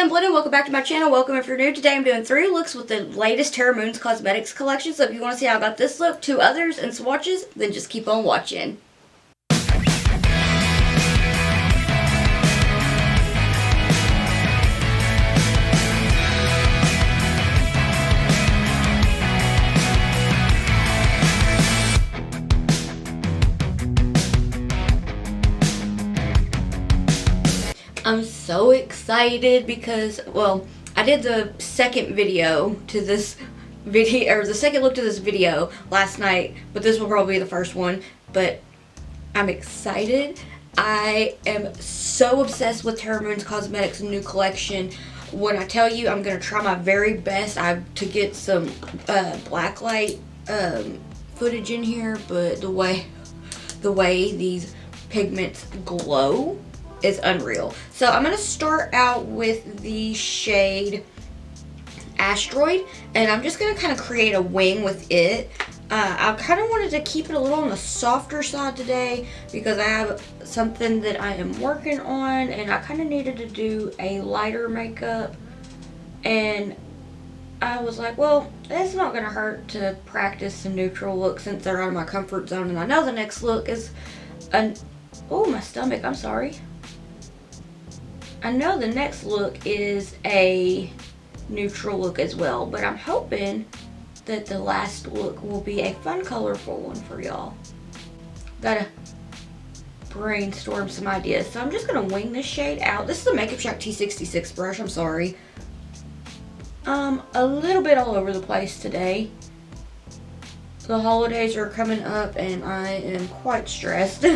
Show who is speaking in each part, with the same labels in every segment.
Speaker 1: and Blended, welcome back to my channel. Welcome if you're new. Today I'm doing 3 looks with the latest Terra Moon's Cosmetics collection. So if you want to see how I got this look, 2 others, and swatches, then just keep on watching. I'm so excited because, well, I did the second video to this video, or the second look to this video last night, but this will probably be the first one. But I'm excited. I am so obsessed with Terra Moon's Cosmetics new collection. When I tell you I'm going to try my very best to get some blacklight footage in here, but the way these pigments glow is unreal. So I'm going to start out with the shade Asteroid, and I'm just going to kind of create a wing with it. I kind of wanted to keep it a little on the softer side today because I have something that I am working on, and I kind of needed to do a lighter makeup, and I was like, well, it's not going to hurt to practice some neutral looks since they're out of my comfort zone. And I know the next look is oh, my stomach, I'm sorry. I know the next look is a neutral look as well, but I'm hoping that the last look will be a fun, colorful one for y'all. Gotta brainstorm some ideas. So I'm just gonna wing this shade out. This is a Makeup Shack T66 brush, I'm sorry. A little bit all over the place today. The holidays are coming up and I am quite stressed.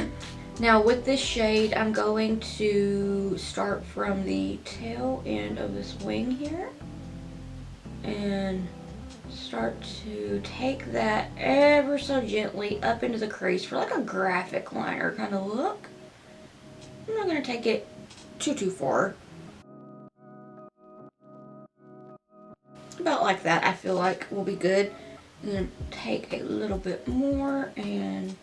Speaker 1: Now with this shade, I'm going to start from the tail end of this wing here and start to take that ever so gently up into the crease for like a graphic liner kind of look. I'm not going to take it too far. About like that, I feel like will be good. And then take a little bit more and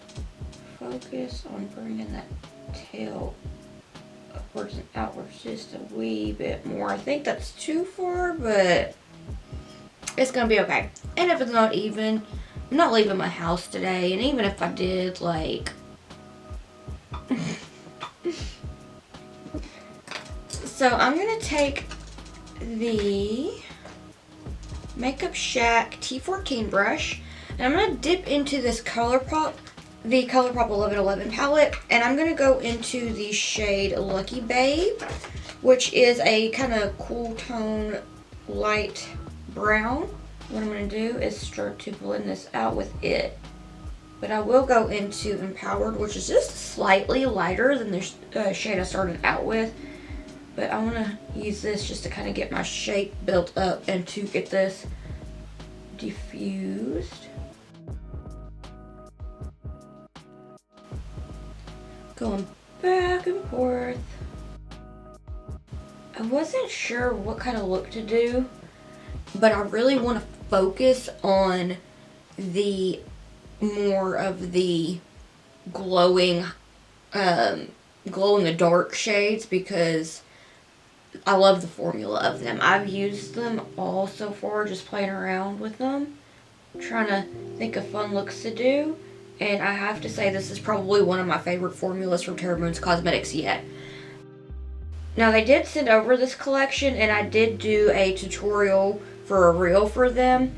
Speaker 1: focus on bringing that tail upwards and outwards just a wee bit more. I think that's too far, but it's gonna be okay. And if it's not even, I'm not leaving my house today, and even if I did, like so I'm gonna take the Makeup Shack T14 brush, and I'm gonna dip into this ColourPop, the ColourPop 1111 palette, and I'm going to go into the shade Lucky Babe, which is a kind of cool tone light brown. What I'm going to do is start to blend this out with it. But I will go into Empowered, which is just slightly lighter than the shade I started out with. But I want to use this just to kind of get my shape built up and to get this diffused. Going back and forth. I wasn't sure what kind of look to do, but I really want to focus on the more of the glowing glow in the dark shades because I love the formula of them. I've used them all so far, just playing around with them, trying to think of fun looks to do. And I have to say this is probably one of my favorite formulas from Terra Moon's Cosmetics yet. Now they did send over this collection and I did do a tutorial for a reel for them.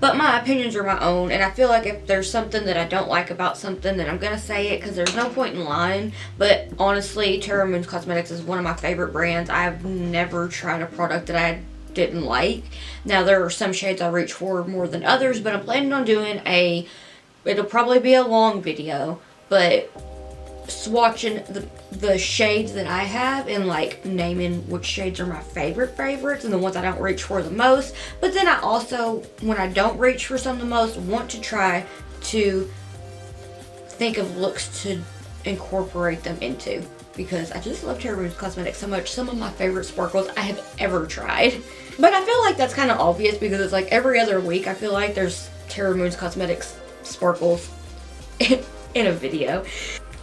Speaker 1: But my opinions are my own, and I feel like if there's something that I don't like about something, then I'm going to say it because there's no point in lying. But honestly, Terra Moon's Cosmetics is one of my favorite brands. I've never tried a product that I didn't like. Now there are some shades I reach for more than others, but I'm planning on doing it'll probably be a long video, but swatching the shades that I have and like naming which shades are my favorites and the ones I don't reach for the most. But then I also, when I don't reach for some the most, want to try to think of looks to incorporate them into because I just love Terra Moon's Cosmetics so much. Some of my favorite sparkles I have ever tried. But I feel like that's kind of obvious because it's like every other week I feel like there's Terra Moon's Cosmetics sparkles in a video.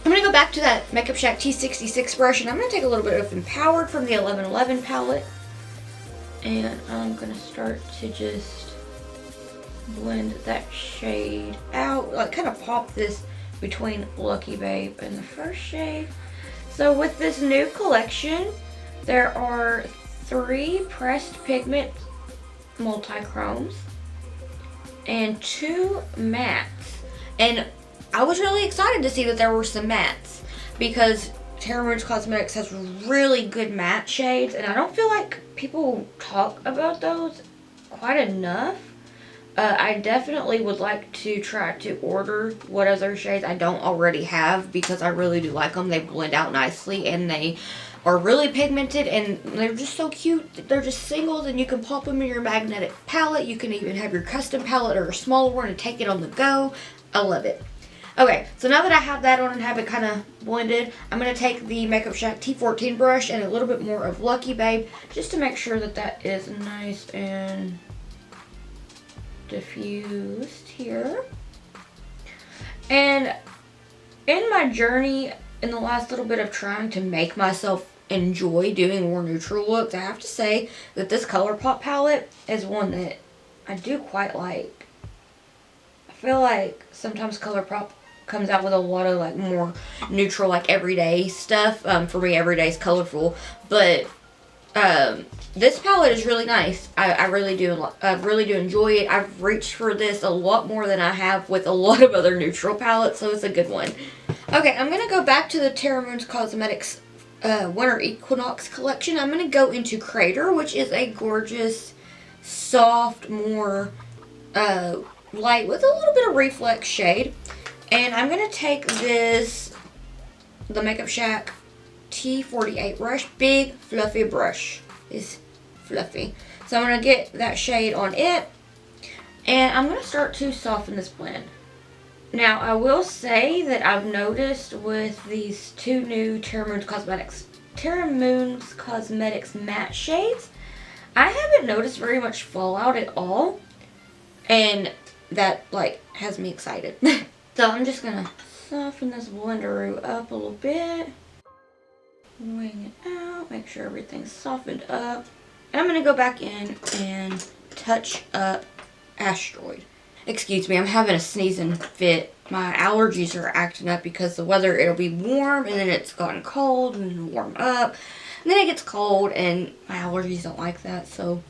Speaker 1: I'm going to go back to that Makeup Shack T66 brush, and I'm going to take a little bit of Empowered from the 1111 palette. And I'm gonna start to just blend that shade out, like kind of pop this between Lucky Babe and the first shade. So with this new collection, there are 3 pressed pigment multi-chromes and 2 mattes. And I was really excited to see that there were some mattes because Terra Moon's Cosmetics has really good matte shades, and I don't feel like people talk about those quite enough. I definitely would like to try to order what other shades I don't already have because I really do like them. They blend out nicely and they are really pigmented and they're just so cute. They're just singles and you can pop them in your magnetic palette. You can even have your custom palette or a smaller one and take it on the go. I love it. Okay, so now that I have that on and have it kind of blended, I'm going to take the Makeup Shack T14 brush and a little bit more of Lucky Babe just to make sure that that is nice and diffused here. And in my journey, in the last little bit of trying to make myself enjoy doing more neutral looks, I have to say that this ColourPop palette is one that I do quite like. I feel like sometimes ColourPop comes out with a lot of like more neutral, like everyday stuff. For me, everyday is colorful, but this palette is really nice. I really do enjoy it. I've reached for this a lot more than I have with a lot of other neutral palettes, so it's a good one. Okay, I'm going to go back to the Terra Moon's Cosmetics Winter Equinox collection. I'm going to go into Crater, which is a gorgeous, soft, more light with a little bit of reflex shade. And I'm going to take the Makeup Shack T48 brush. Big, fluffy brush. It's fluffy. So I'm going to get that shade on it. And I'm going to start to soften this blend. Now, I will say that I've noticed with these 2 new Terra Moon's Cosmetics matte shades, I haven't noticed very much fallout at all. And that, like, has me excited. So I'm just going to soften this blenderoo up a little bit. Wing it out, make sure everything's softened up. And I'm going to go back in and touch up Asteroid. Excuse me, I'm having a sneezing fit. My allergies are acting up because the weather, it'll be warm and then it's gotten cold and then warm up. And then it gets cold and my allergies don't like that. So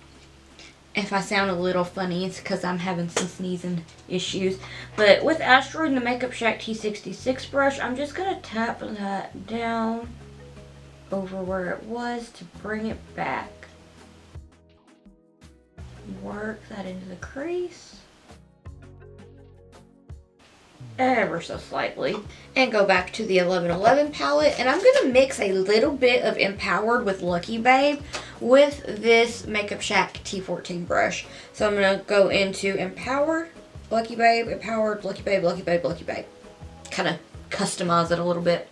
Speaker 1: if I sound a little funny, it's because I'm having some sneezing issues. But with Asteroid and the Makeup Shack T66 brush, I'm just going to tap that down over where it was to bring it back. Work that into the crease. Ever so slightly. And go back to the 1111 palette. And I'm going to mix a little bit of Empowered with Lucky Babe with this Makeup Shack T14 brush. So I'm going to go into Empowered, Lucky Babe, Empowered, Lucky Babe, Lucky Babe, Lucky Babe. Kind of customize it a little bit.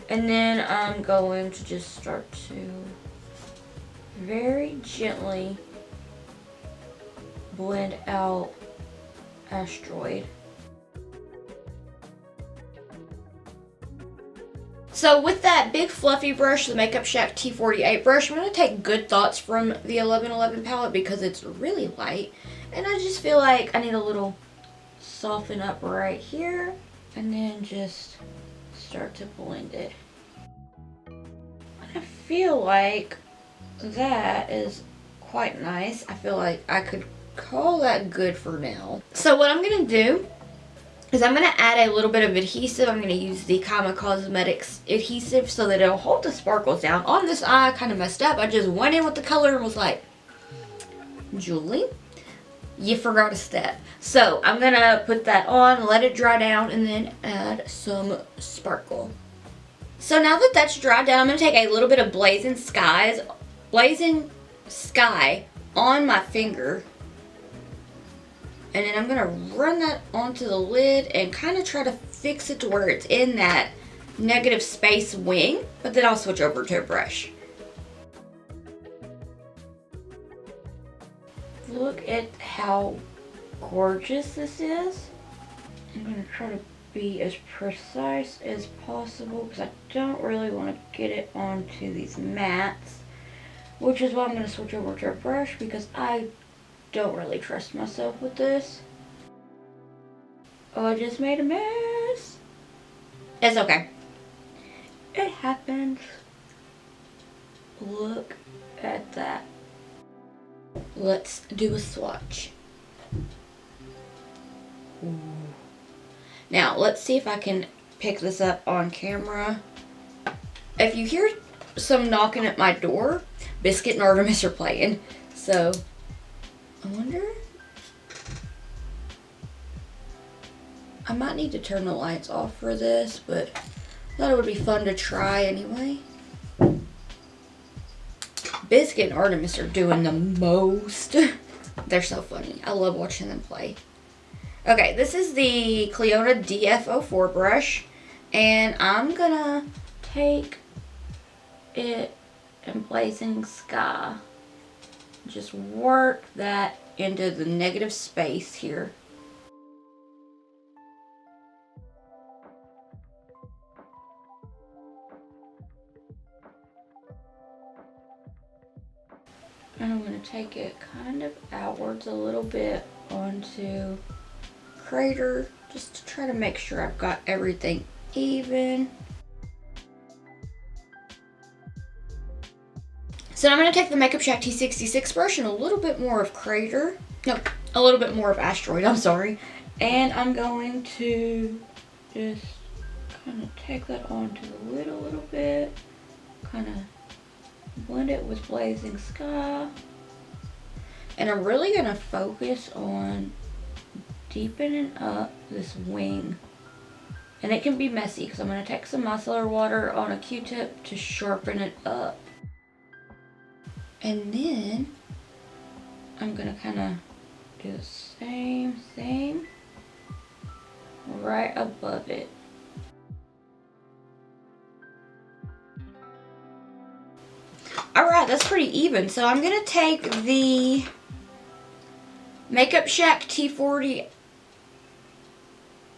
Speaker 1: And then I'm going to just start to very gently blend out Asteroid. So with that big fluffy brush, the Makeup Shack T48 brush, I'm going to take Good Thoughts from the 1111 palette because it's really light. And I just feel like I need a little soften up right here. And then just start to blend it. I feel like that is quite nice. I feel like I could call that good for now. So what I'm going to do is I'm going to add a little bit of adhesive. I'm going to use the Kama Cosmetics adhesive so that it'll hold the sparkles down. On this eye, I kind of messed up. I just went in with the color and was like, Julie, you forgot a step. So I'm going to put that on, let it dry down, and then add some sparkle. So now that that's dried down, I'm going to take a little bit of Blazing Sky on my finger. And then I'm going to run that onto the lid and kind of try to fix it to where it's in that negative space wing. But then I'll switch over to a brush. Look at how gorgeous this is. I'm going to try to be as precise as possible because I don't really want to get it onto these mats. which is why I'm going to switch over to a brush because I don't really trust myself with this. Oh, I just made a mess. It's okay. It happens. Look at that. Let's do a swatch. Ooh. Now, let's see if I can pick this up on camera. If you hear some knocking at my door, Biscuit and Artemis are playing. So, I wonder... I might need to turn the lights off for this, but I thought it would be fun to try anyway. Biscuit and Artemis are doing the most. They're so funny. I love watching them play. Okay, this is the Cleona DF04 brush, and I'm gonna take it in Blazing Sky. Just work that into the negative space here. And I'm going to take it kind of outwards a little bit onto Crater, just to try to make sure I've got everything even. So I'm going to take the Makeup Shack T66 brush and a little bit more of Crater. No, a little bit more of Asteroid, I'm sorry. And I'm going to just kind of take that onto the lid a little bit. Kind of blend it with Blazing Sky. And I'm really going to focus on deepening up this wing. And it can be messy because I'm going to take some micellar water on a Q-tip to sharpen it up. And then I'm going to kind of do the same thing right above it. Alright, that's pretty even. So I'm going to take the Makeup Shack T40.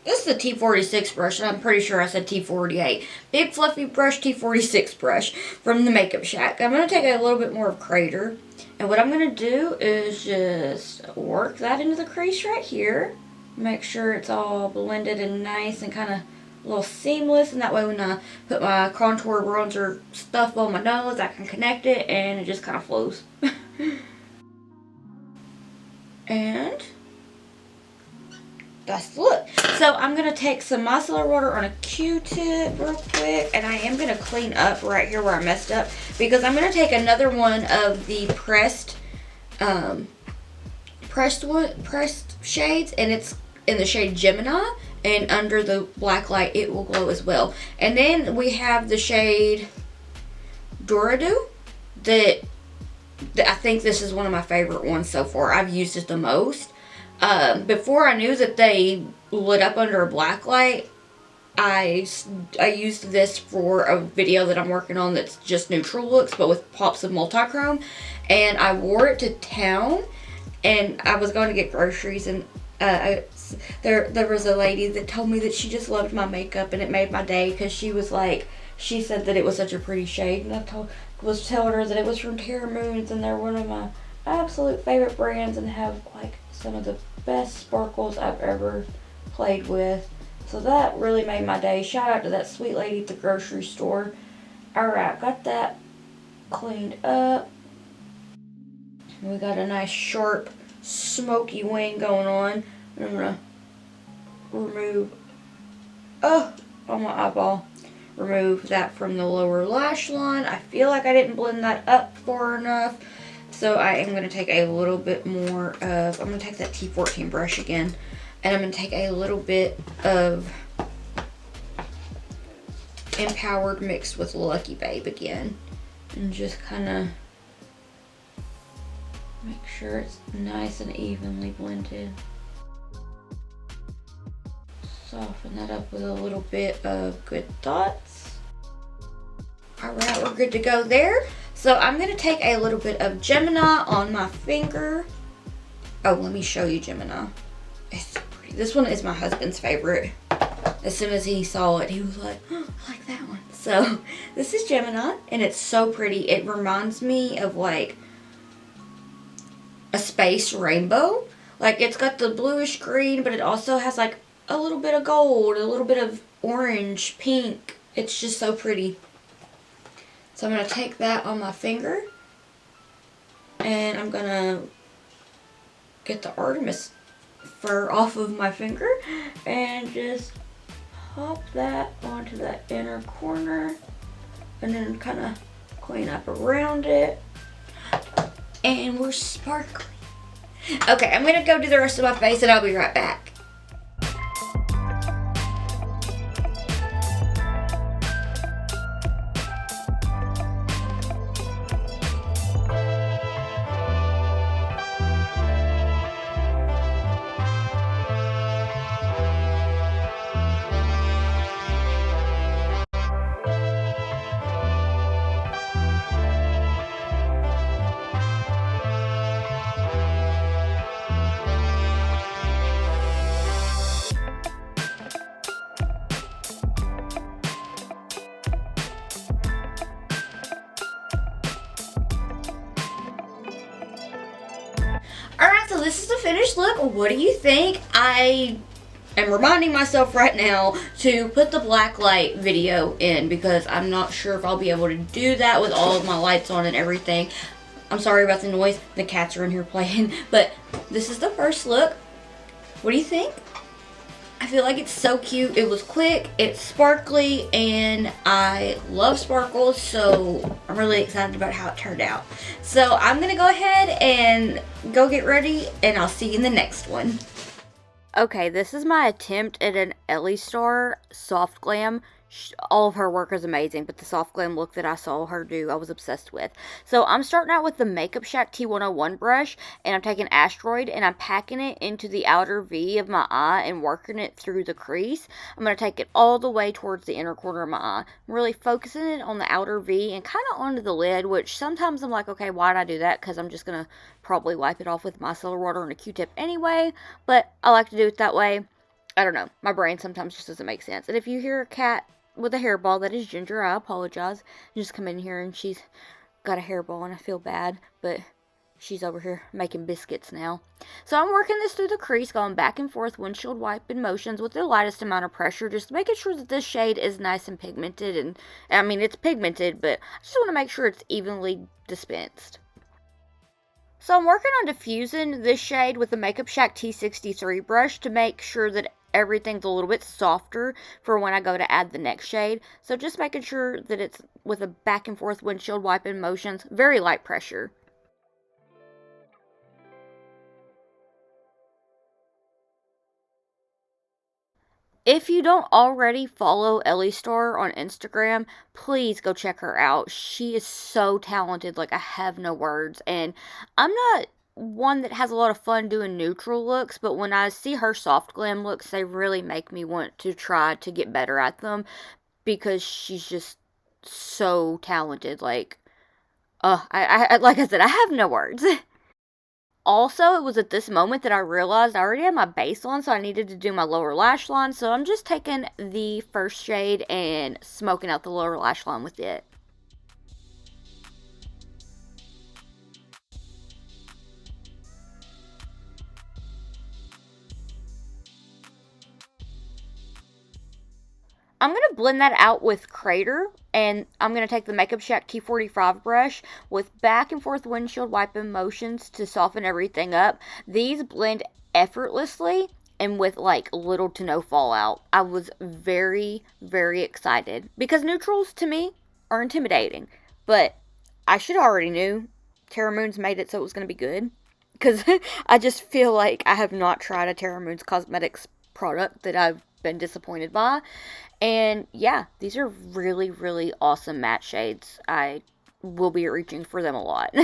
Speaker 1: This is the T46 brush, and I'm pretty sure I said T48. Big fluffy brush, T46 brush from the Makeup Shack. I'm going to take a little bit more of Crater. And what I'm going to do is just work that into the crease right here. Make sure it's all blended and nice and kind of a little seamless, and that way when I put my contour bronzer stuff on my nose, I can connect it and it just kind of flows. And that's the look. So I'm going to take some micellar water on a Q-tip real quick, and I am going to clean up right here where I messed up, because I'm going to take another one of the pressed shades, and it's in the shade Gemini. And under the black light, it will glow as well. And then we have the shade Dorado. That I think this is one of my favorite ones so far. I've used it the most. Before I knew that they lit up under a black light, I used this for a video that I'm working on that's just neutral looks, but with pops of multi-chrome. And I wore it to town, and I was going to get groceries, and there was a lady that told me that she just loved my makeup, and it made my day, because she said that it was such a pretty shade, and I was telling her that it was from Terra and they're one of my absolute favorite brands and have like some of the best sparkles I've ever played with. So that really made my day. Shout out to that sweet lady at the grocery store. Alright, got that cleaned up. We got a nice sharp smoky wing going on. I'm gonna remove on my eyeball. Remove that from the lower lash line. I feel like I didn't blend that up far enough. So I am going to take a little bit more of, I'm going to take that T14 brush again. And I'm going to take a little bit of Empowered mixed with Lucky Babe again. And just kind of make sure it's nice and evenly blended. Soften that up with a little bit of Good Thoughts. Alright, we're good to go there. So I'm going to take a little bit of Gemini on my finger. Oh, let me show you Gemini. It's so pretty. This one is my husband's favorite. As soon as he saw it, he was like, oh, I like that one. So this is Gemini, and it's so pretty. It reminds me of like a space rainbow. Like it's got the bluish green, but it also has like a little bit of gold, a little bit of orange, pink. It's just so pretty. So I'm going to take that on my finger, and I'm going to get the Artemis fur off of my finger and just pop that onto that inner corner, and then kind of clean up around it. And we're sparkly. Okay, I'm going to go do the rest of my face, and I'll be right back. Alright, so this is the finished look. What do you think? I am reminding myself right now to put the blacklight video in because I'm not sure if I'll be able to do that with all of my lights on and everything. I'm sorry about the noise. The cats are in here playing. But this is the first look. What do you think? I feel like it's so cute. It was quick, it's sparkly, and I love sparkles, so I'm really excited about how it turned out. So I'm going to go ahead and go get ready, and I'll see you in the next one. Okay, this is my attempt at an Ellie Star Soft Glam. All of her work is amazing, but the soft glam look that I saw her do, I was obsessed with. So I'm starting out with the Makeup Shack T101 brush, and I'm taking Asteroid, and I'm packing it into the outer V of my eye and working it through the crease. I'm going to take it all the way towards the inner corner of my eye. I'm really focusing it on the outer V and kind of onto the lid, which sometimes I'm like, okay, why did I do that? Because I'm just going to probably wipe it off with micellar water and a Q-tip anyway, but I like to do it that way. I don't know. My brain sometimes just doesn't make sense. And if you hear a cat with a hairball, that is Ginger. I apologize. I just come in here and she's got a hairball and I feel bad, but she's over here making biscuits now. So I'm working this through the crease, going back and forth windshield wiping motions with the lightest amount of pressure, just making sure that this shade is nice and pigmented. And I mean, it's pigmented, but I just want to make sure it's evenly dispensed. So I'm working on diffusing this shade with the Makeup Shack T63 brush to make sure that everything's a little bit softer for when I go to add the next shade. So just making sure that it's with a back and forth windshield wiping motions, very light pressure. If you don't already follow Ellie Star on Instagram, please go check her out. She is so talented, like I have no words. And I'm not one that has a lot of fun doing neutral looks, but when I see her soft glam looks, they really make me want to try to get better at them because she's just so talented. Like, like I said, I have no words. Also, it was at this moment that I realized I already had my base on, so I needed to do my lower lash line. So I'm just taking the first shade and smoking out the lower lash line with it. I'm going to blend that out with Crater, and I'm going to take the Makeup Shack T45 brush with back and forth windshield wiping motions to soften everything up. These blend effortlessly and with like little to no fallout. I was very, very excited because neutrals to me are intimidating, but I should already knew Terra Moon's made it so it was going to be good because I just feel like I have not tried a Terra Moon's cosmetics product that I've been disappointed by. And yeah, these are really, really awesome matte shades. I will be reaching for them a lot.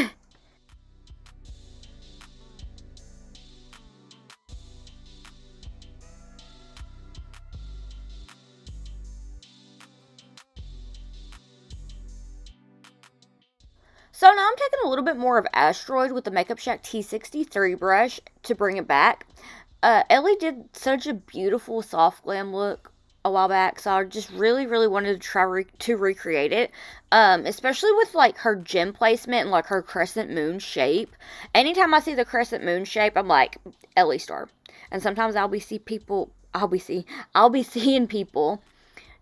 Speaker 1: So now I'm taking a little bit more of Asteroid with the Makeup Shack T63 brush to bring it back. Ellie did such a beautiful soft glam look a while back, so I just really wanted to try to recreate it, especially with like her gem placement and like her crescent moon shape. Anytime I see the crescent moon shape, I'm like Ellie Star, and sometimes I'll be seeing people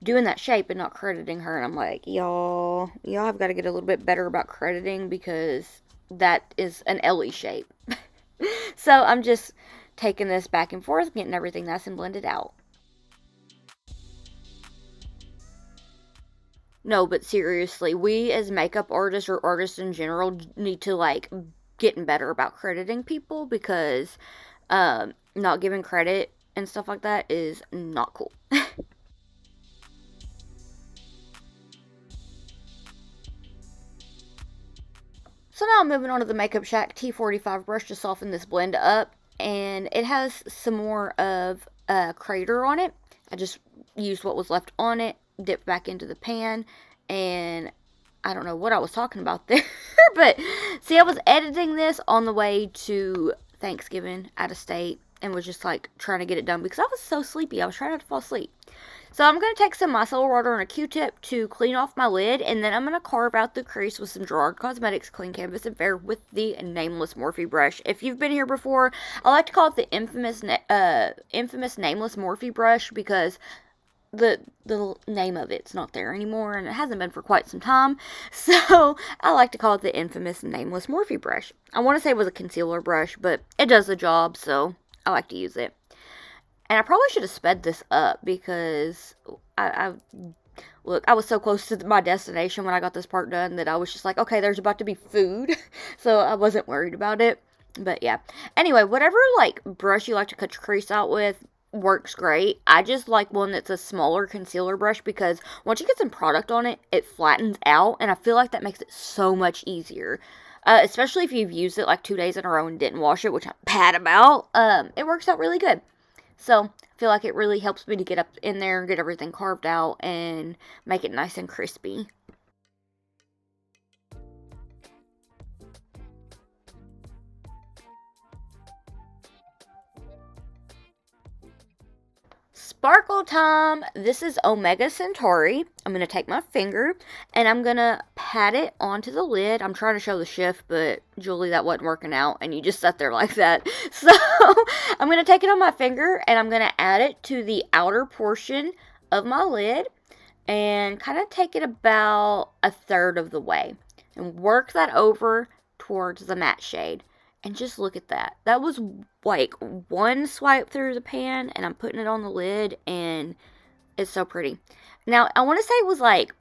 Speaker 1: doing that shape and not crediting her, and I'm like, y'all have got to get a little bit better about crediting because that is an Ellie shape. So I'm just taking this back and forth, getting everything nice and blended out. No, but seriously, we as makeup artists or artists in general need to like getting better about crediting people because not giving credit and stuff like that is not cool. So now I'm moving on to the Makeup Shack T45 brush to soften this blend up, and it has some more of a crater on it. I just used what was left on it, dipped back into the pan, and I don't know what I was talking about there, but see, I was editing this on the way to Thanksgiving out of state and was just like trying to get it done because I was so sleepy. I was trying not to fall asleep. So I'm going to take some micellar water and a Q-tip to clean off my lid, and then I'm going to carve out the crease with some Gerard Cosmetics Clean Canvas and Fair with the nameless Morphe brush. If you've been here before, I like to call it the infamous nameless Morphe brush because the name of it's not there anymore, and it hasn't been for quite some time. So I like to call it the infamous nameless Morphe brush. I want to say it was a concealer brush, but it does the job, so I like to use it. And I probably should have sped this up because look, I was so close to my destination when I got this part done that I was just like, okay, there's about to be food. So I wasn't worried about it. But yeah. Anyway, whatever like brush you like to cut your crease out with works great. I just like one that's a smaller concealer brush because once you get some product on it, it flattens out. And I feel like that makes it so much easier. Especially if you've used it like 2 days in a row and didn't wash it, which I'm bad about. It works out really good. So I feel like it really helps me to get up in there and get everything carved out and make it nice and crispy. Sparkle time! This is Omega Centauri. I'm going to take my finger and I'm going to pat it onto the lid. I'm trying to show the shift, but Julie, that wasn't working out and you just sat there like that. So I'm going to take it on my finger and I'm going to add it to the outer portion of my lid and kind of take it about a third of the way and work that over towards the matte shade. And just look at that. That was like one swipe through the pan and I'm putting it on the lid and it's so pretty. Now, I want to say it was like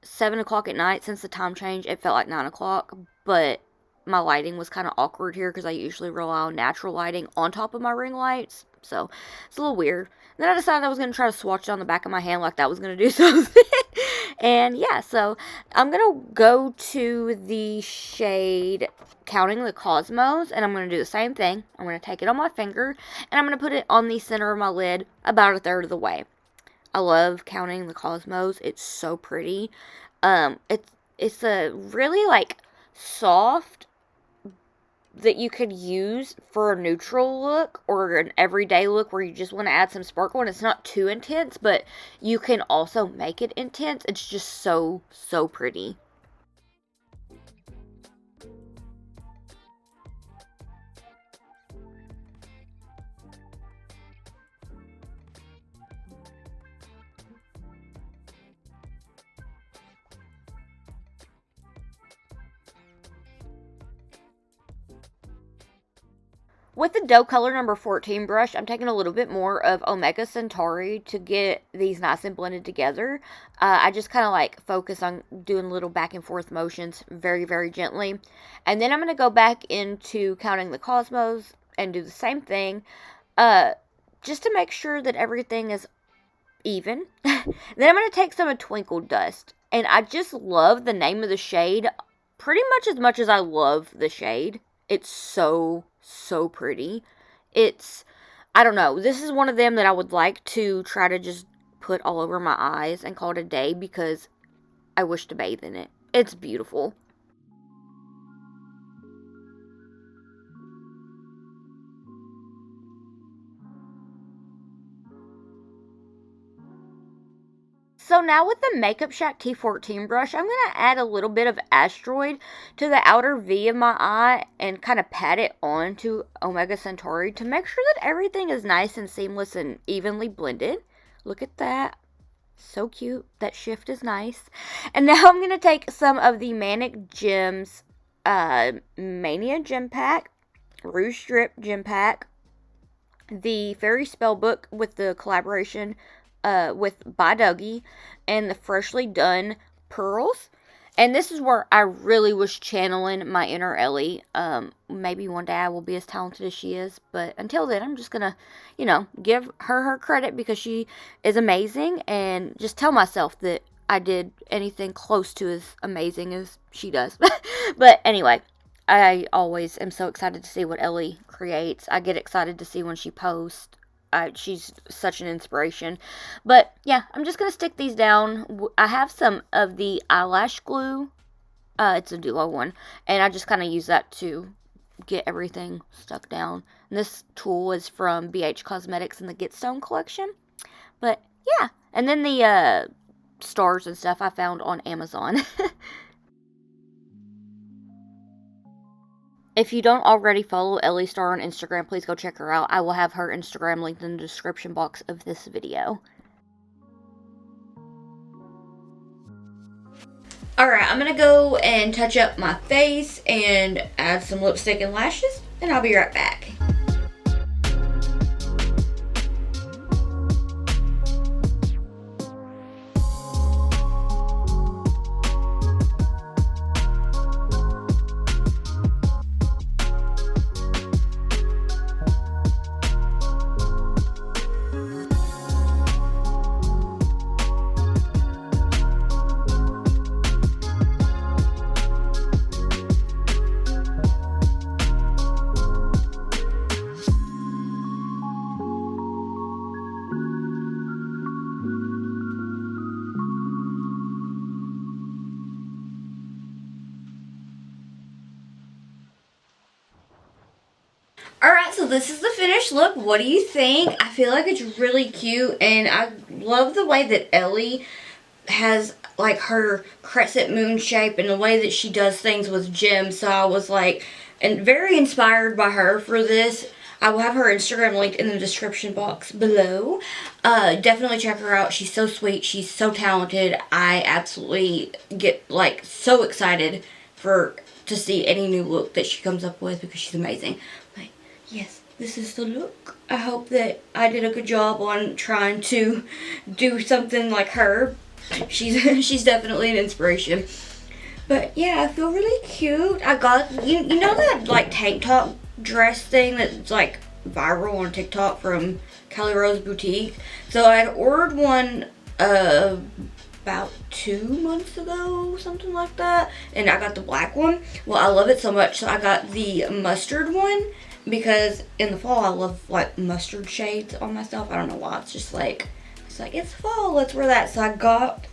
Speaker 1: 7 o'clock at night. Since the time change, it felt like 9 o'clock, but my lighting was kind of awkward here because I usually rely on natural lighting on top of my ring lights. So it's a little weird. And then I decided I was going to try to swatch it on the back of my hand like that was going to do something. And yeah, so I'm going to go to the shade Counting the Cosmos, and I'm going to do the same thing. I'm going to take it on my finger, and I'm going to put it on the center of my lid about a third of the way. I love Counting the Cosmos. It's so pretty. It's a really like soft that you could use for a neutral look or an everyday look where you just want to add some sparkle and it's not too intense, but you can also make it intense. It's just so pretty. With the dough color number 14 brush, I'm taking a little bit more of Omega Centauri to get these nice and blended together. I just kind of like focus on doing little back and forth motions very gently. And then I'm going to go back into Counting the Cosmos and do the same thing just to make sure that everything is even. Then I'm going to take some of Twinkle Dust. And I just love the name of the shade pretty much as I love the shade. It's so pretty. It's, I don't know, this is one of them that I would like to try to just put all over my eyes and call it a day because I wish to bathe in it. It's beautiful. So now with the Makeup Shack T14 brush, I'm going to add a little bit of Asteroid to the outer V of my eye and kind of pat it onto Omega Centauri to make sure that everything is nice and seamless and evenly blended. Look at that. So cute. That shift is nice. And now I'm going to take some of the Manic Gems Mania Gem Pack, Rouge Strip Gem Pack, the Fairy Spellbook with the collaboration by Dougie, and the Freshly Done Pearls. And this is where I really was channeling my inner Ellie. Maybe one day I will be as talented as she is, but until then, I'm just gonna, give her credit because she is amazing, and just tell myself that I did anything close to as amazing as she does. But anyway, I always am so excited to see what Ellie creates. I get excited to see when she posts. She's such an inspiration. But yeah, I'm just going to stick these down. I have some of the eyelash glue. It's a duo one. And I just kind of use that to get everything stuck down. And this tool is from BH Cosmetics in the Get Stone collection. But yeah. And then the stars and stuff I found on Amazon. If you don't already follow Ellie Star on Instagram, please go check her out. I will have her Instagram linked in the description box of this video. Alright, I'm going to go and touch up my face and add some lipstick and lashes, and I'll be right back. Alright, so this is the finished look. What do you think? I feel like it's really cute, and I love the way that Ellie has like her crescent moon shape and the way that she does things with gems. So I was like, and very inspired by her for this. I will have her Instagram linked in the description box below. Definitely check her out. She's so sweet. She's so talented. I absolutely get like so excited to see any new look that she comes up with because she's amazing. But yes, this is the look. I hope that I did a good job on trying to do something like her. She's definitely an inspiration. But yeah, I feel really cute. I got, you know that like tank top dress thing that's like viral on TikTok from Kelly Rose Boutique? So I had ordered one about 2 months ago, something like that, and I got the black one. Well, I love it so much, so I got the mustard one because in the fall I love like mustard shades on myself. I don't know why, it's just like, it's fall, let's wear that. So I got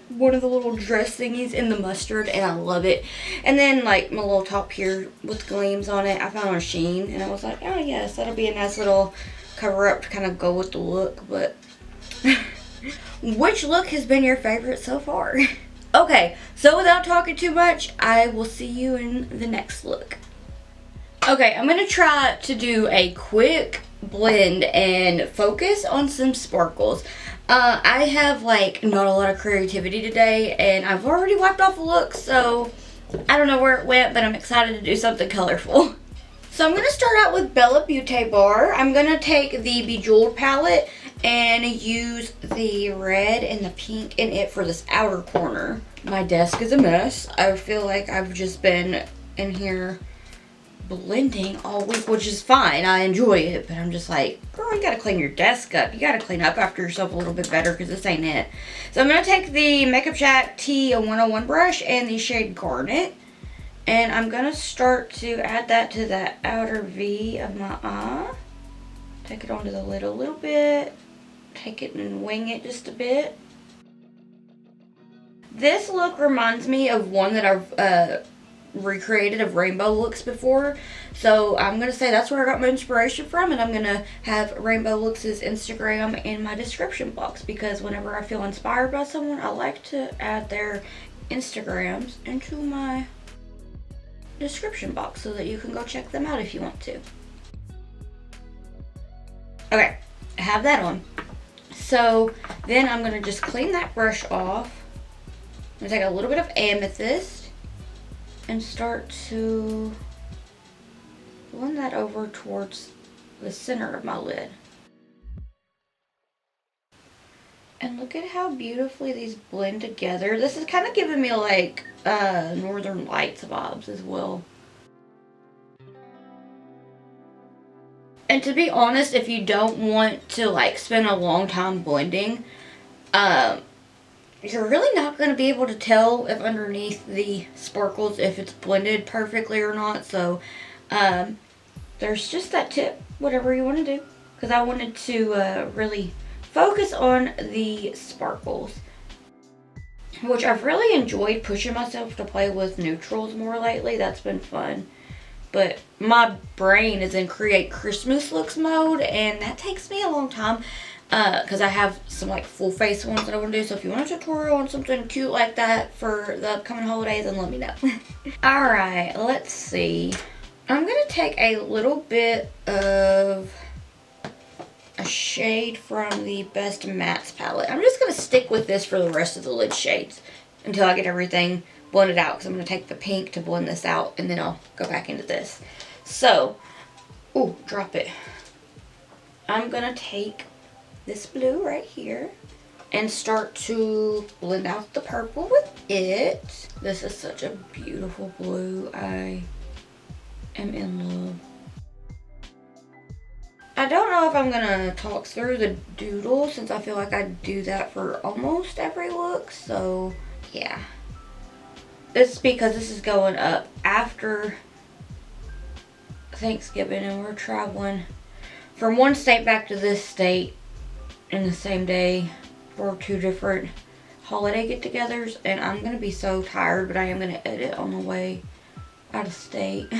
Speaker 1: one of the little dress thingies in the mustard, and I love it. And then like my little top here with gleams on it, I found on Shein, and I was like, oh yes, that'll be a nice little cover up to kind of go with the look. But which look has been your favorite so far? Okay, so without talking too much, I will see you in the next look. Okay, I'm gonna try to do a quick blend and focus on some sparkles. I have like not a lot of creativity today, and I've already wiped off a look, so I don't know where it went, but I'm excited to do something colorful. So I'm going to start out with Bella Beauté Bar. I'm going to take the Bejeweled palette and use the red and the pink in it for this outer corner. My desk is a mess. I feel like I've just been in here blending all week, which is fine. I enjoy it, but I'm just like, girl, you gotta clean your desk up. You gotta clean up after yourself a little bit better, because this ain't it. So I'm gonna take the Makeup Shack T101 brush and the shade Garnet, and I'm gonna start to add that to the outer V of my eye. Take it onto the lid a little bit. Take it and wing it just a bit. This look reminds me of one that I've recreated of rainbow looks before. So I'm going to say that's where I got my inspiration from, and I'm going to have Rainbow Looks' Instagram in my description box, because whenever I feel inspired by someone, I like to add their Instagrams into my description box so that you can go check them out if you want to. Okay, I have that on. So then I'm going to just clean that brush off. I'm going to take a little bit of amethyst and start to blend that over towards the center of my lid. And look at how beautifully these blend together. This is kind of giving me like Northern Lights vibes as well. And to be honest, if you don't want to like spend a long time blending, you're really not going to be able to tell if underneath the sparkles if it's blended perfectly or not. So there's just that tip, whatever you want to do, because I wanted to really focus on the sparkles, which I've really enjoyed pushing myself to play with neutrals more lately. That's been fun. But my brain is in create Christmas looks mode, and that takes me a long time because I have some like full face ones that I want to do. So if you want a tutorial on something cute like that for the upcoming holidays, then let me know. Alright, let's see. I'm going to take a little bit of a shade from the Best Mattes palette. I'm just going to stick with this for the rest of the lid shades until I get everything blended out, because I'm going to take the pink to blend this out, and then I'll go back into this. So, ooh, drop it. I'm going to take this blue right here and start to blend out the purple with it. This is such a beautiful blue. I am in love. I don't know if I'm going to talk through the doodle, since I feel like I do that for almost every look, so yeah. It's because this is going up after Thanksgiving, and we're traveling from one state back to this state in the same day for 2 different holiday get-togethers, and I'm going to be so tired, but I am going to edit on the way out of state.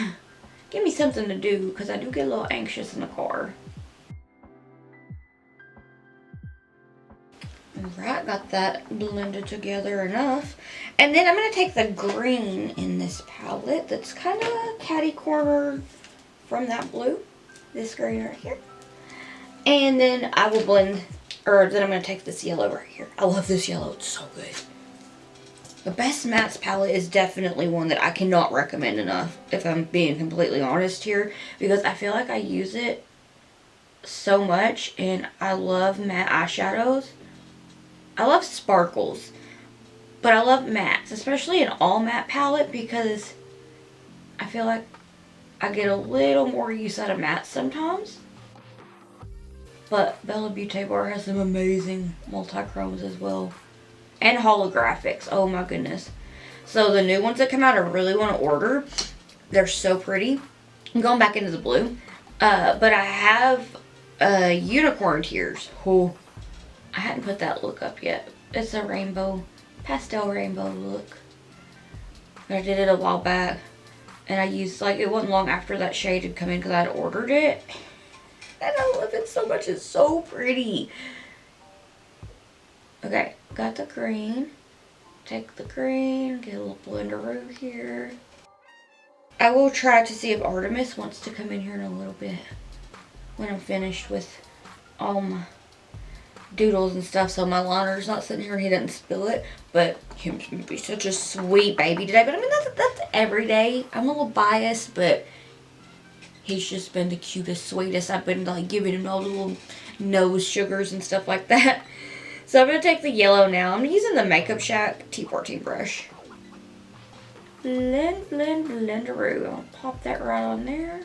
Speaker 1: Give me something to do, because I do get a little anxious in the car. Alright, got that blended together enough. And then I'm going to take the green in this palette that's kind of catty-cornered from that blue. This green right here. And then I will blend, or then I'm going to take this yellow right here. I love this yellow. It's so good. The Best Mattes palette is definitely one that I cannot recommend enough, if I'm being completely honest here, because I feel like I use it so much, and I love matte eyeshadows. I love sparkles, but I love mattes, especially an all matte palette, because I feel like I get a little more use out of mattes sometimes. But Bella Beauté Bar has some amazing multi-chromes as well. And holographics, oh my goodness. So the new ones that come out I really want to order. They're so pretty. I'm going back into the blue. But I have unicorn tears. Oh, I hadn't put that look up yet. It's a rainbow, pastel rainbow look. I did it a while back. And I used, like, it wasn't long after that shade had come in because I had ordered it. And I love it so much. It's so pretty. Okay, got the green. Take the green, get a little blenderoo here. I will try to see if Artemis wants to come in here in a little bit when I'm finished with all my doodles and stuff, so my liner's not sitting here and he doesn't spill it. But he's gonna be such a sweet baby today. But I mean, that's every day. I'm a little biased, but he's just been the cutest, sweetest. I've been like giving him all the little nose sugars and stuff like that. So I'm going to take the yellow now. I'm using the Makeup Shack T14 brush. Blend, blend, blenderoo. I'll pop that right on there.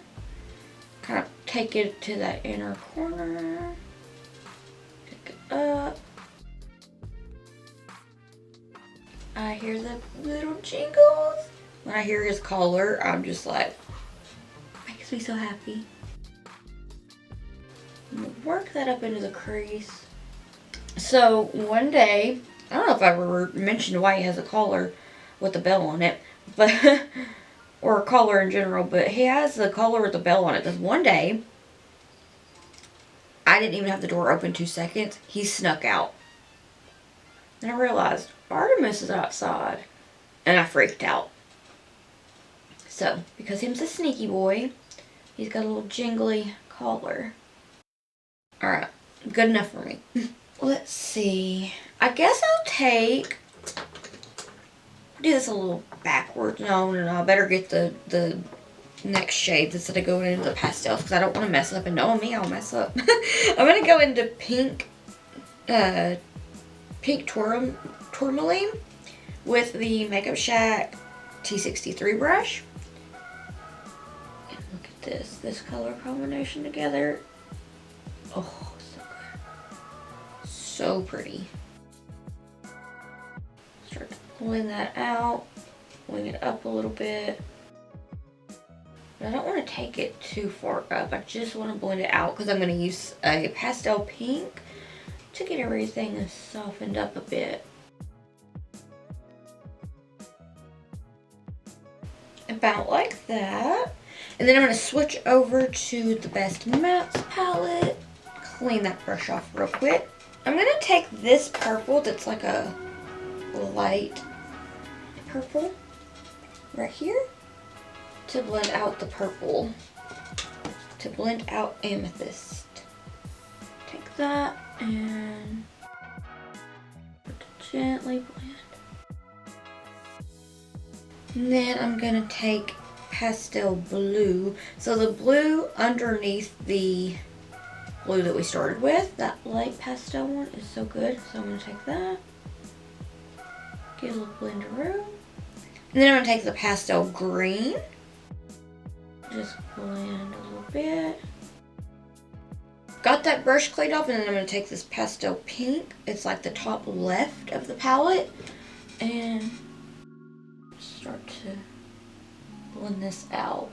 Speaker 1: Kind of take it to that inner corner. Pick it up. I hear the little jingles. When I hear his collar, I'm just like, makes me so happy. I'm going to work that up into the crease. So one day, I don't know if I ever mentioned why he has a collar with a bell on it, but or a collar in general, but he has the collar with the bell on it. Because one day, I didn't even have the door open 2 seconds. He snuck out. And I realized Artemis is outside. And I freaked out. So, because him's a sneaky boy, he's got a little jingly collar. Alright, good enough for me. Let's see. I guess I'll do this a little backwards. No. I better get the next shades instead of going into the pastels because I don't want to mess up. And knowing me, I'll mess up. I'm going to go into pink tourmaline with the Makeup Shack T63 brush. And look at this color combination together. Oh, so good. So pretty. Start to blend that out, blend it up a little bit. But I don't want to take it too far up. I just want to blend it out because I'm going to use a pastel pink to get everything softened up a bit. About like that. And then I'm going to switch over to the Best Mattes palette. Clean that brush off real quick. I'm going to take this purple that's like a light purple right here to blend out the purple, to blend out amethyst. Take that and gently blend. And then I'm going to take pastel blue. So the blue underneath the blue that we started with, that light pastel one is so good. So I'm going to take that, get a little blender. And then I'm going to take the pastel green, just blend a little bit. Got that brush cleaned off, and then I'm going to take this pastel pink. It's like the top left of the palette, and start to blend this out.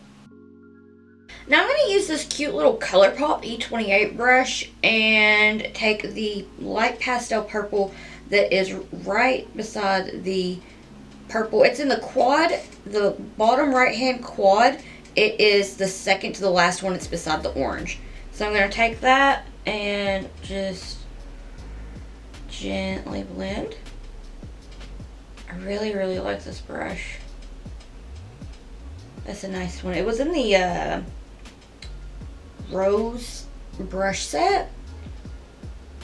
Speaker 1: Now I'm going to use this cute little ColourPop E28 brush and take the light pastel purple that is right beside the purple. It's in the quad, the bottom right hand quad. It is the second to the last one. It's beside the orange. So I'm going to take that and just gently blend. I really like this brush. That's a nice one. It was in the rose brush set.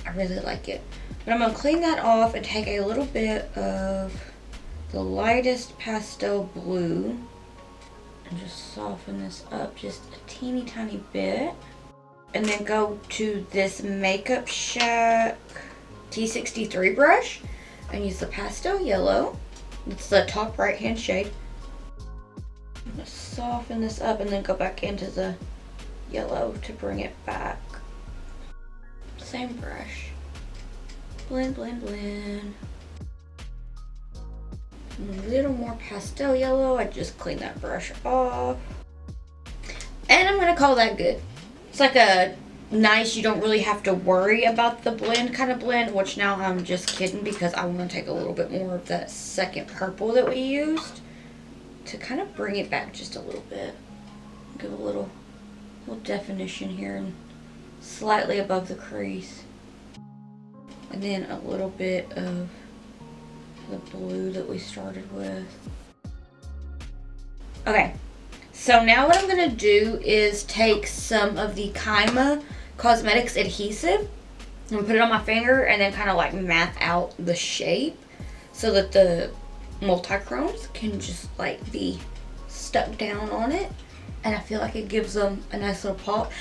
Speaker 1: I really like it. But I'm going to clean that off and take a little bit of the lightest pastel blue and just soften this up just a teeny tiny bit. And then go to this Makeup Shack T63 brush and use the pastel yellow. It's the top right hand shade. I'm going to soften this up and then go back into the yellow to bring it back. Same brush. Blend, blend, blend. A little more pastel yellow. I just cleaned that brush off. And I'm going to call that good. It's like a nice, you don't really have to worry about the blend kind of blend, which now I'm just kidding because I want to take a little bit more of that second purple that we used to kind of bring it back just a little bit. Give a little definition here and slightly above the crease. And then a little bit of the blue that we started with. Okay. So now what I'm going to do is take some of the Kaima Cosmetics adhesive and put it on my finger and then kind of like math out the shape so that the multi-chromes can just like be stuck down on it. And I feel like it gives them a nice little pop.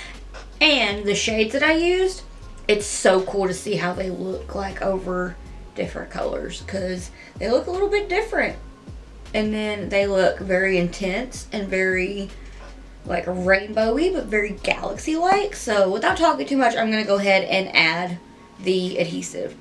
Speaker 1: And the shades that I used, it's so cool to see how they look like over different colors because they look a little bit different. And then they look very intense and very like rainbowy, but very galaxy-like. So without talking too much, I'm going to go ahead and add the adhesive.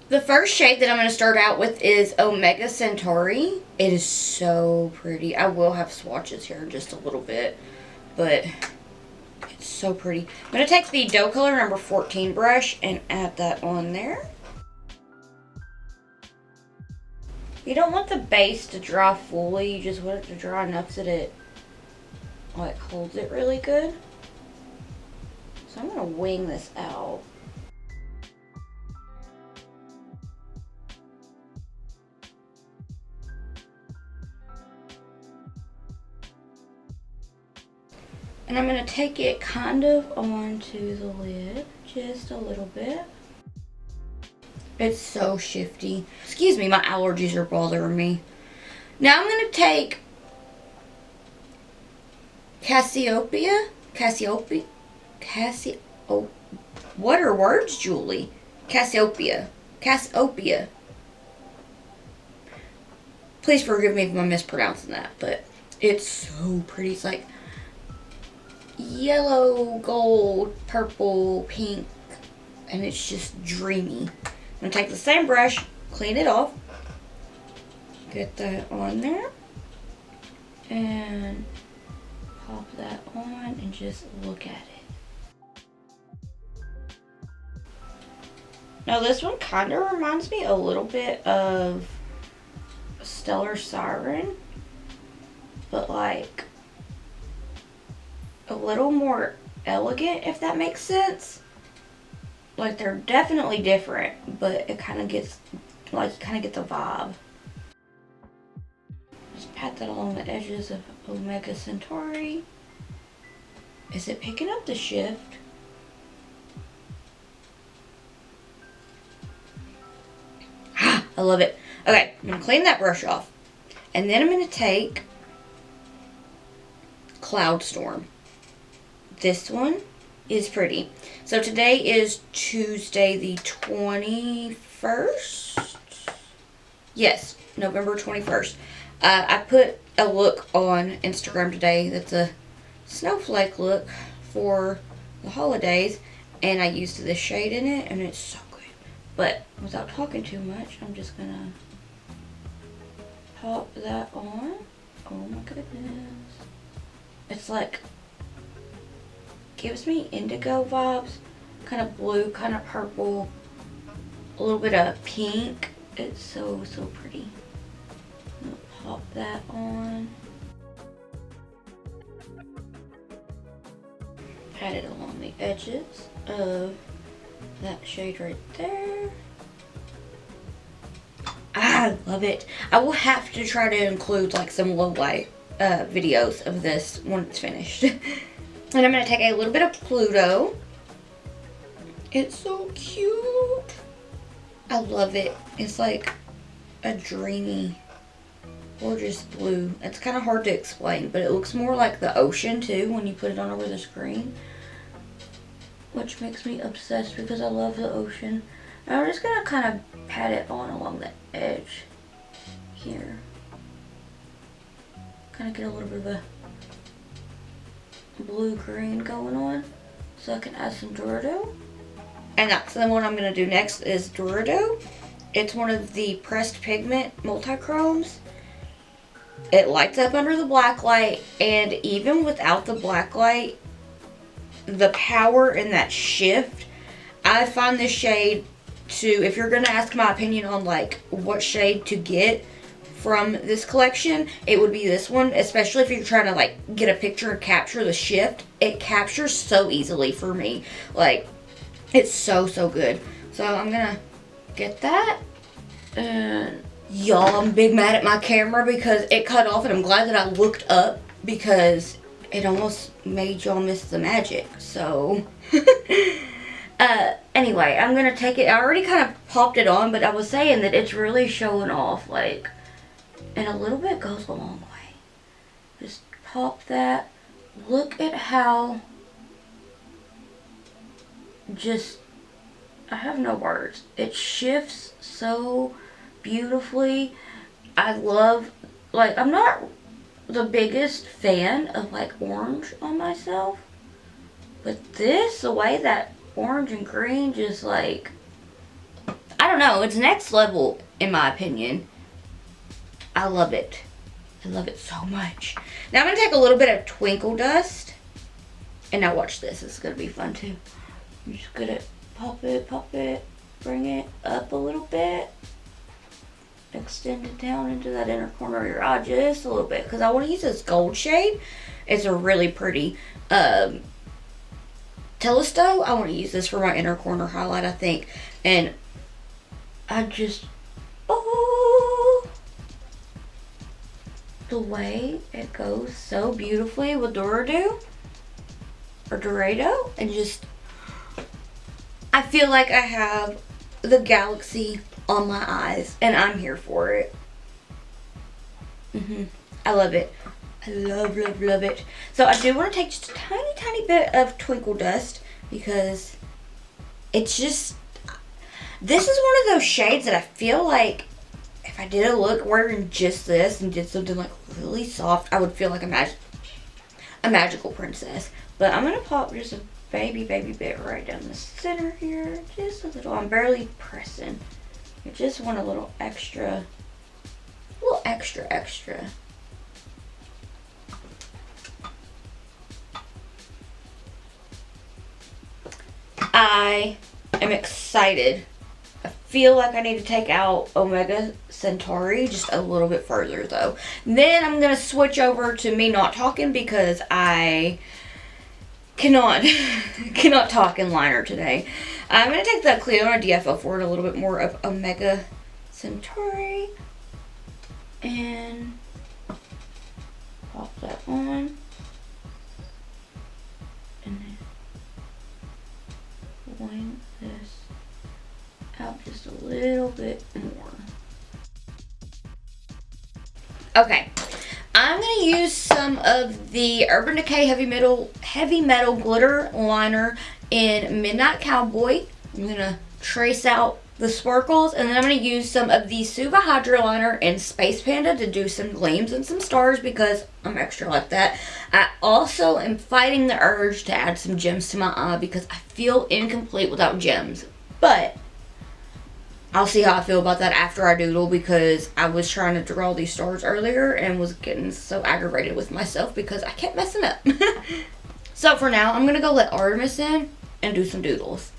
Speaker 1: The first shade that I'm going to start out with is Omega Centauri. It is so pretty. I will have swatches here in just a little bit, but it's so pretty. I'm going to take the Doe Color number 14 brush and add that on there. You don't want the base to dry fully, you just want it to dry enough that it like holds it really good. So I'm going to wing this out. And I'm going to take it kind of onto the lid, just a little bit. It's so shifty. Excuse me, my allergies are bothering me. Now I'm going to take what are words, Julie? Cassiopeia. Please forgive me if I'm mispronouncing that, but it's so pretty. It's like yellow, gold, purple, pink, and it's just dreamy. I'm going to take the same brush, clean it off, get that on there, and pop that on and just look at it. Now this one kind of reminds me a little bit of Stellar Siren, but like a little more elegant, if that makes sense. Like they're definitely different, but it kind of gets, like you kind of get the vibe. Just pat that along the edges of Omega Centauri. Is it picking up the shift? Ah, I love it. Okay, I'm going to clean that brush off. And then I'm going to take Cloud Storm. This one is pretty. So today is Tuesday the 21st. Yes, November 21st. I put a look on Instagram today that's a snowflake look for the holidays, and I used this shade in it, and it's so good. But without talking too much, I'm just gonna pop that on. Oh my goodness. It's like, gives me indigo vibes, kind of blue, kind of purple, a little bit of pink. It's so pretty. I'm gonna pop that on. Pat it along the edges of that shade right there. I love it. I will have to try to include like some low light videos of this when it's finished. And I'm going to take a little bit of Pluto. It's so cute. I love it. It's like a dreamy, gorgeous blue. It's kind of hard to explain, but it looks more like the ocean too when you put it on over the screen, which makes me obsessed because I love the ocean. And I'm just going to kind of pat it on along the edge here. Kind of get a little bit of a blue-green going on, so I can add some dorado. And that's the one I'm going to do next is dorado. It's one of the pressed pigment multi-chromes. It lights up under the black light, and even without the black light, the power in that shift, I find this shade to, if you're going to ask my opinion on like what shade to get from this collection, it would be this one, especially if you're trying to like get a picture and capture the shift. It captures so easily for me. Like, it's so good. So I'm gonna get that. And y'all, I'm big mad at my camera because it cut off, and I'm glad that I looked up because it almost made y'all miss the magic. So anyway, I'm gonna take it. I already kind of popped it on, but I was saying that it's really showing off, like, and a little bit goes a long way. Just pop that. Look at how just, I have no words. It shifts so beautifully. I love, like, I'm not the biggest fan of like orange on myself, but this, the way that orange and green just like, I don't know. It's next level, in my opinion. I love it. I love it so much. Now I'm going to take a little bit of twinkle dust. And now watch this. This is going to be fun too. I'm just going to pop it, bring it up a little bit. Extend it down into that inner corner of your eye just a little bit. Because I want to use this gold shade. It's a really pretty Telesto. I want to use this for my inner corner highlight, I think. And I just... Oh! The way it goes so beautifully with dorado. Or dorado. And just... I feel like I have the galaxy on my eyes. And I'm here for it. I love it. I love it. So I do want to take just a tiny bit of twinkle dust because it's just, this is one of those shades that I feel like if I did a look wearing just this and did something like really soft, I would feel like a magical princess. But I'm going to pop just a baby bit right down the center here. Just a little. I'm barely pressing. I just want a little extra. I am excited. I feel like I need to take out Omega Centauri just a little bit further though. Then I'm going to switch over to me not talking because I cannot talk in liner today. I'm going to take the Cleona DFO forward a little bit more of Omega Centauri and pop that on. And then wing this out just a little bit more. Okay, I'm going to use some of the Urban Decay Heavy Metal Glitter Liner in Midnight Cowboy. I'm going to trace out the sparkles, and then I'm going to use some of the Suva Hydro Liner in Space Panda to do some gleams and some stars because I'm extra like that. I also am fighting the urge to add some gems to my eye because I feel incomplete without gems. But I'll see how I feel about that after I doodle because I was trying to draw these stars earlier and was getting so aggravated with myself because I kept messing up. So for now, I'm going to go let Artemis in and do some doodles.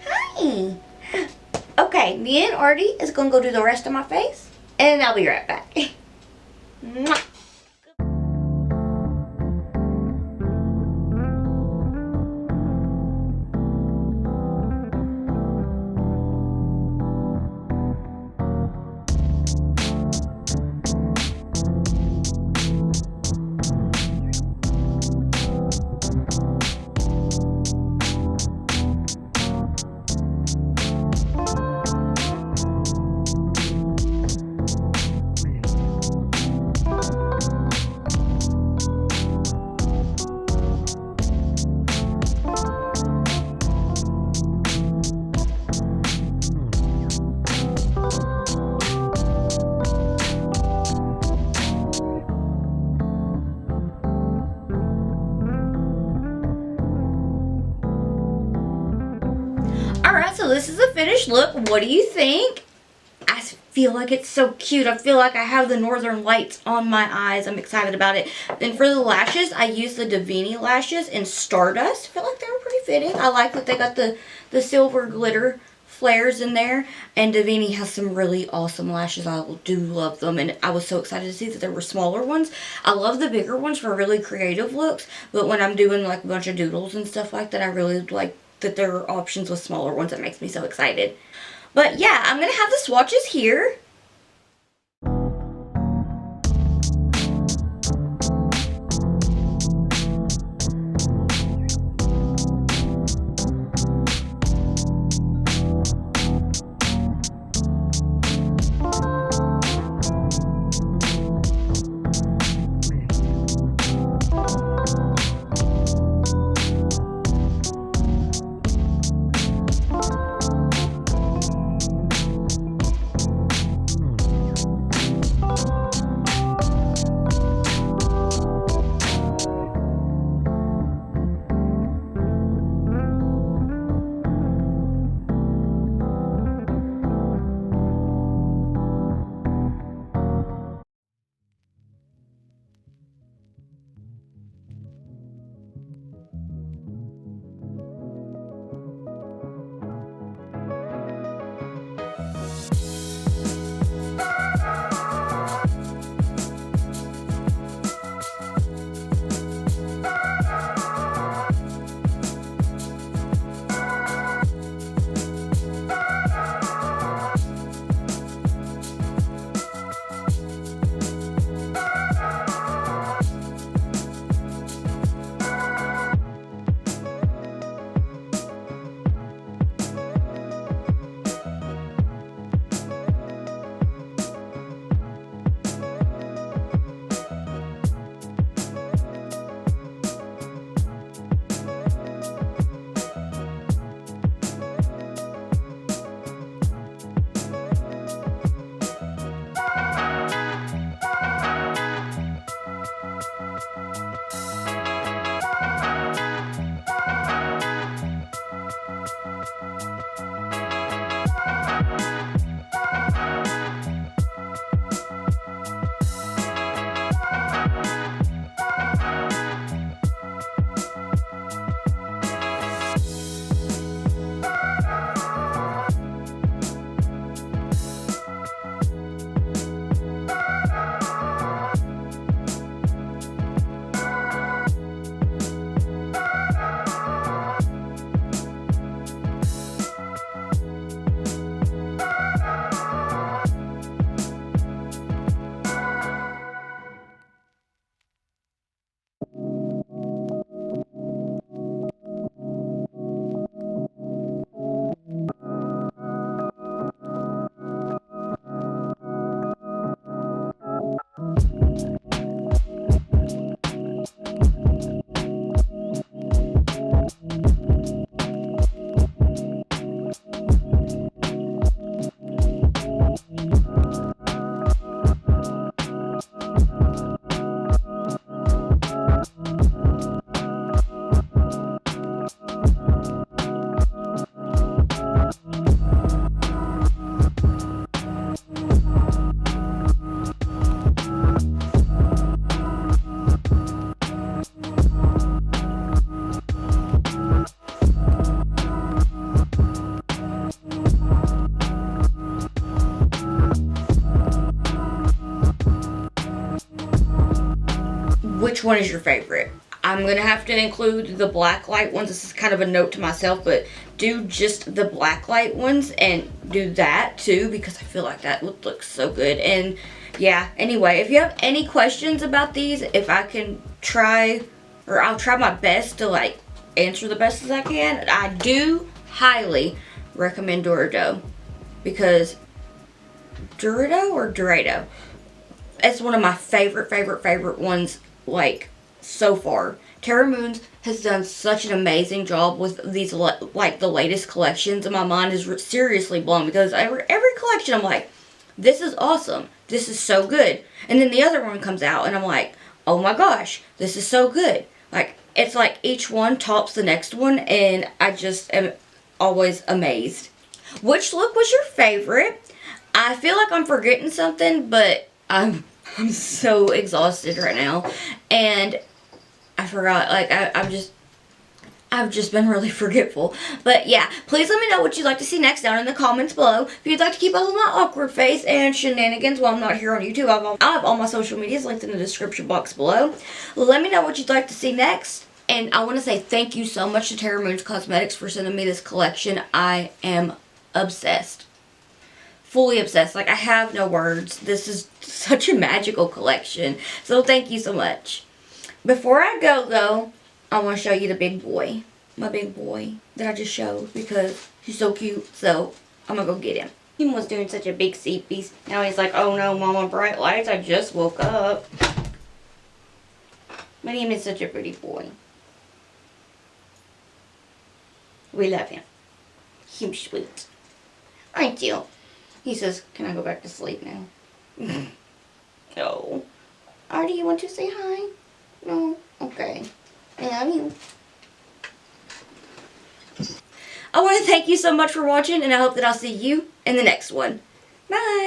Speaker 1: Hi. Okay, me and Artie is gonna go do the rest of my face, and I'll be right back. Alright, so this is a finished look. What do you think? I feel like it's so cute. I feel like I have the northern lights on my eyes. I'm excited about it. And for the lashes, I used the Davini lashes in Stardust. I feel like they were pretty fitting. I like that they got the silver glitter flares in there. And Davini has some really awesome lashes. I do love them. And I was so excited to see that there were smaller ones. I love the bigger ones for really creative looks. But when I'm doing like a bunch of doodles and stuff like that, I really like that there are options with smaller ones. That makes me so excited. But yeah, I'm going to have the swatches here. which one is your favorite? I'm going to have to include the blacklight ones. This is kind of a note to myself, but do just the blacklight ones and do that too, because I feel like that would look so good. And yeah, anyway, if you have any questions about these, if I can try, or I'll try my best to like answer the best as I can. I do highly recommend dorado, because dorado, it's one of my favorite ones, like, so far. Terra Moons has done such an amazing job with these, like, the latest collections, and my mind is seriously blown, because every collection I'm like, this is awesome, this is so good, and then the other one comes out and I'm like, oh my gosh, this is so good. Like, it's like each one tops the next one, and I just am always amazed. Which look was your favorite? I feel like I'm forgetting something, but I'm so exhausted right now, and I forgot. Like, I've just been really forgetful. But yeah, please let me know what you'd like to see next down in the comments below. If you'd like to keep up with my awkward face and shenanigans while I'm not here on YouTube, I'll have all my social medias linked in the description box below. Let me know what you'd like to see next. And I want to say thank you so much to Terra Moons Cosmetics for sending me this collection. I am obsessed. Fully obsessed. Like, I have no words. This is such a magical collection. So thank you so much. Before I go, though, I want to show you the big boy. My big boy that I just showed, because he's so cute. So I'm going to go get him. He was doing such a big sleepies. Now he's like, oh no, Mama, bright lights. I just woke up. But he is such a pretty boy. We love him. He's sweet. Aren't you? He says, can I go back to sleep now? No. Artie, you want to say hi? No? Okay. I love you. I want to thank you so much for watching, and I hope that I'll see you in the next one. Bye!